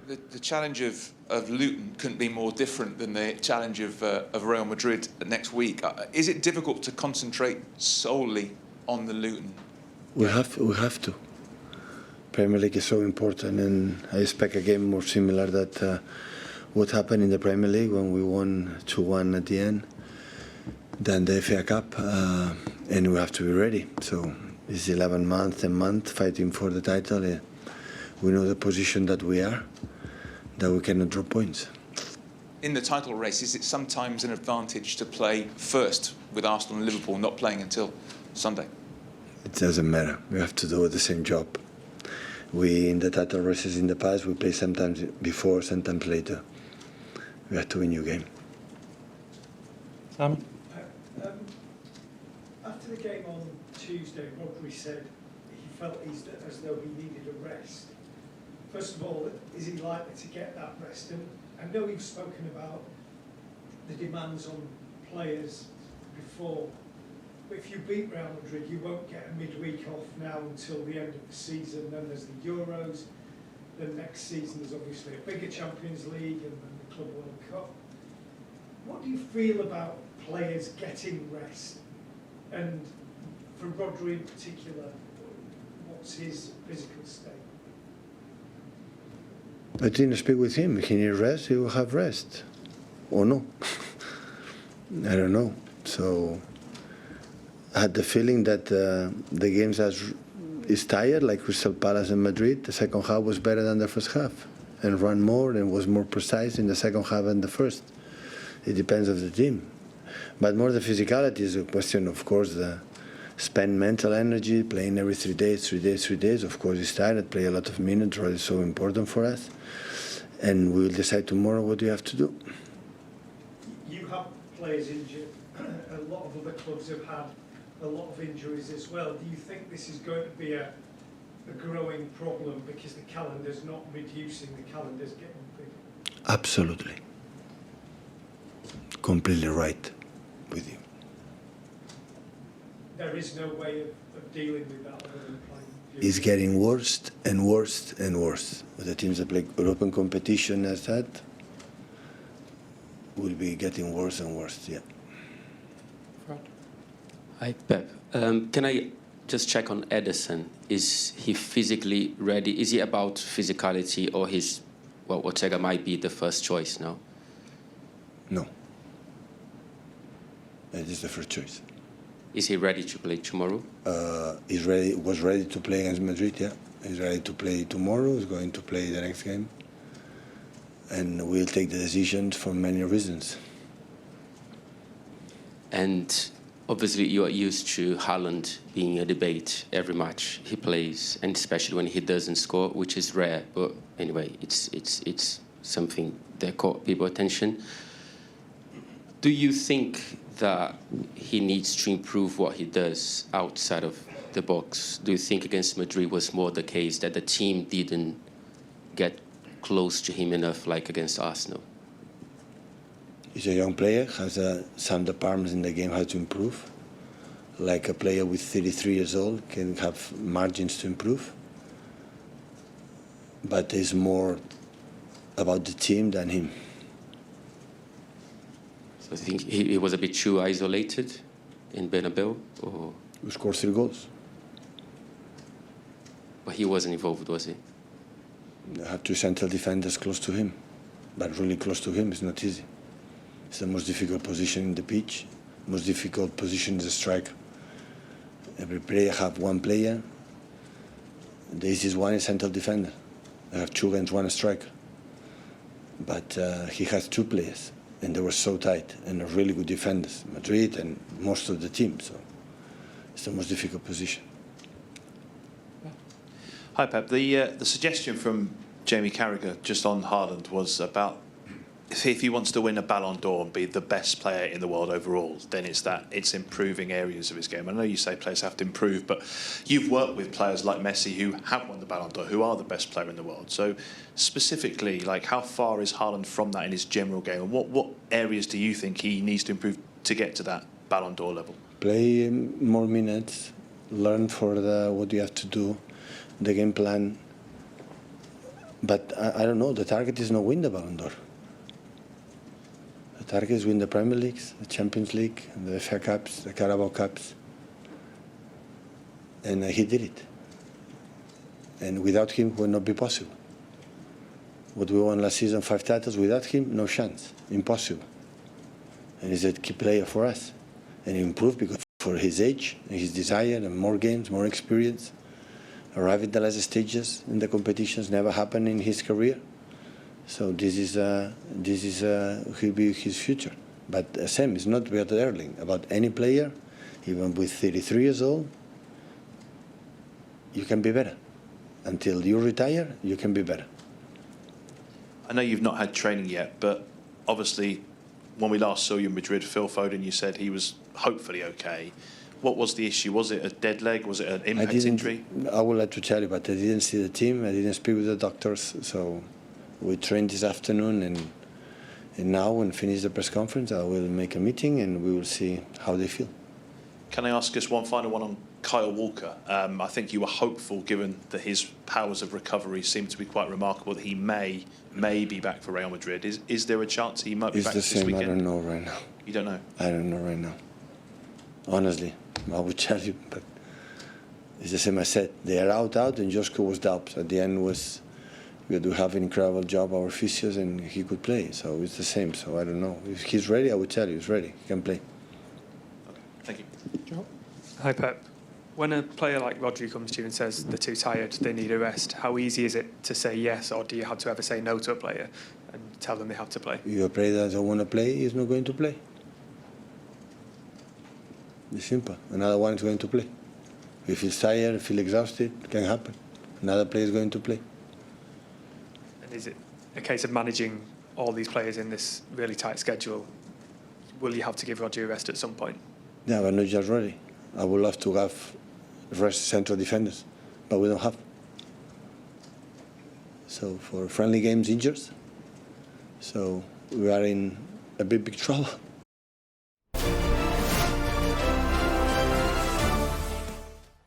the challenge of Luton couldn't be more different than the challenge of Real Madrid next week. Is it difficult to concentrate solely on the Luton? We have to. Premier League is so important, and I expect a game more similar that what happened in the Premier League when we won 2-1 at the end than the FA Cup, and we have to be ready. So it's 11 months fighting for the title. We know the position that we are, that we cannot drop points. In the title race, is it sometimes an advantage to play first with Arsenal and Liverpool not playing until Sunday? It doesn't matter. We have to do the same job. We, in the title races in the past, we play sometimes before, sometimes later. We have to win your game. Simon? After the game on Tuesday, Rodri said he felt as though he needed a rest. First of all, is he likely to get that rest? And I know you've spoken about the demands on players before, but if you beat Real Madrid, you won't get a midweek off now until the end of the season. Then there's the Euros. Then next season there's obviously a bigger Champions League and then the Club World Cup. What do you feel about players getting rest? And for Rodri in particular, what's his physical state? I didn't speak with him. If he needs rest, he will have rest. Or no. I don't know. So I had the feeling that the games is tired, like Crystal Palace and Madrid. The second half was better than the first half and ran more and was more precise in the second half than the first. It depends of the team. But more the physicality is a question, of course, the spend mental energy, playing every 3 days. Of course, it's tired, play a lot of minutes, really so important for us. And we'll decide tomorrow what we have to do. You have players injured. A lot of other clubs have had a lot of injuries as well. Do you think this is going to be a growing problem because the calendar's not reducing, the calendar's getting bigger? Absolutely. Completely right with you. There is no way of dealing with that other than playing. It's getting worse and worse and worse. The teams that play European competition as that will be getting worse and worse, yeah. Hi, Pep. Can I just check on Ederson? Is he physically ready? Is he about physicality, or his, well, Ortega might be the first choice now? No. It is the first choice. Is he ready to play tomorrow? He's ready. Was ready to play against Madrid. Yeah, he's ready to play tomorrow. He's going to play the next game, and we'll take the decisions for many reasons. And obviously, you are used to Haaland being a debate every match he plays, and especially when he doesn't score, which is rare. But anyway, it's something that caught people's attention. Do you think that he needs to improve what he does outside of the box? Do you think against Madrid was more the case that the team didn't get close to him enough, like against Arsenal? He's a young player, has some departments in the game how to improve. Like a player with 33 years old can have margins to improve. But it's more about the team than him. So I think he was a bit too isolated in Bernabeu, or? He scored 3 goals. But he wasn't involved, was he? They have 2 central defenders close to him, but really close to him is not easy. It's the most difficult position in the pitch, most difficult position is a striker. Every player have 1 player. The easiest one is central defender. They have 2 against 1 striker. But he has 2 players, and they were so tight, and are really good defenders, Madrid and most of the team. So it's the most difficult position. Hi, Pep. The suggestion from Jamie Carragher just on Haaland was about if he wants to win a Ballon d'Or and be the best player in the world overall, then it's improving areas of his game. I know you say players have to improve, but you've worked with players like Messi who have won the Ballon d'Or, who are the best player in the world. So specifically, like, how far is Haaland from that in his general game, and what areas do you think he needs to improve to get to that Ballon d'Or level? Play more minutes, learn for what you have to do, the game plan. But I don't know. The target is not win the Ballon d'Or. The target is win the Premier Leagues, the Champions League, the FA Cups, the Carabao Cups. And he did it. And without him, it would not be possible. What we won last season, 5 titles, without him, no chance, impossible. And he's a key player for us. And he improved because for his age and his desire and more games, more experience, arrive at the last stages in the competitions never happened in his career. So this is will be his future. But Sam is not about Erling, about any player, even with 33 years old, you can be better. Until you retire, you can be better. I know you've not had training yet, but obviously when we last saw you in Madrid, Phil Foden, you said he was hopefully okay. What was the issue? Was it a dead leg? Was it an impact injury? I would like to tell you, but I didn't see the team. I didn't speak with the doctors. So we trained this afternoon, and now when finish the press conference, I will make a meeting and we will see how they feel. Can I ask us one final one on Kyle Walker? I think you were hopeful, given that his powers of recovery seem to be quite remarkable, that he may be back for Real Madrid. Is there a chance he might be back this weekend? It's the same. I don't know right now. You don't know? I don't know right now. Honestly, I would tell you, but it's the same I said. They are out, and Josko was doubts. At the end was we do have an incredible job, our physios, and he could play. So it's the same. So I don't know. If he's ready, I would tell you he's ready. He can play. Okay. Thank you. Joe? Hi, Pep. When a player like Rodri comes to you and says they're too tired, they need a rest, how easy is it to say yes, or do you have to ever say no to a player and tell them they have to play? If a player doesn't want to play, he's not going to play. It's simple. Another one is going to play. If he's tired, feel exhausted, it can happen. Another player is going to play. And is it a case of managing all these players in this really tight schedule? Will you have to give Rodri a rest at some point? Yeah, but not just Rodri. I would love to have rest central defenders, but we don't have. So for friendly games, injuries. So we are in a big trouble.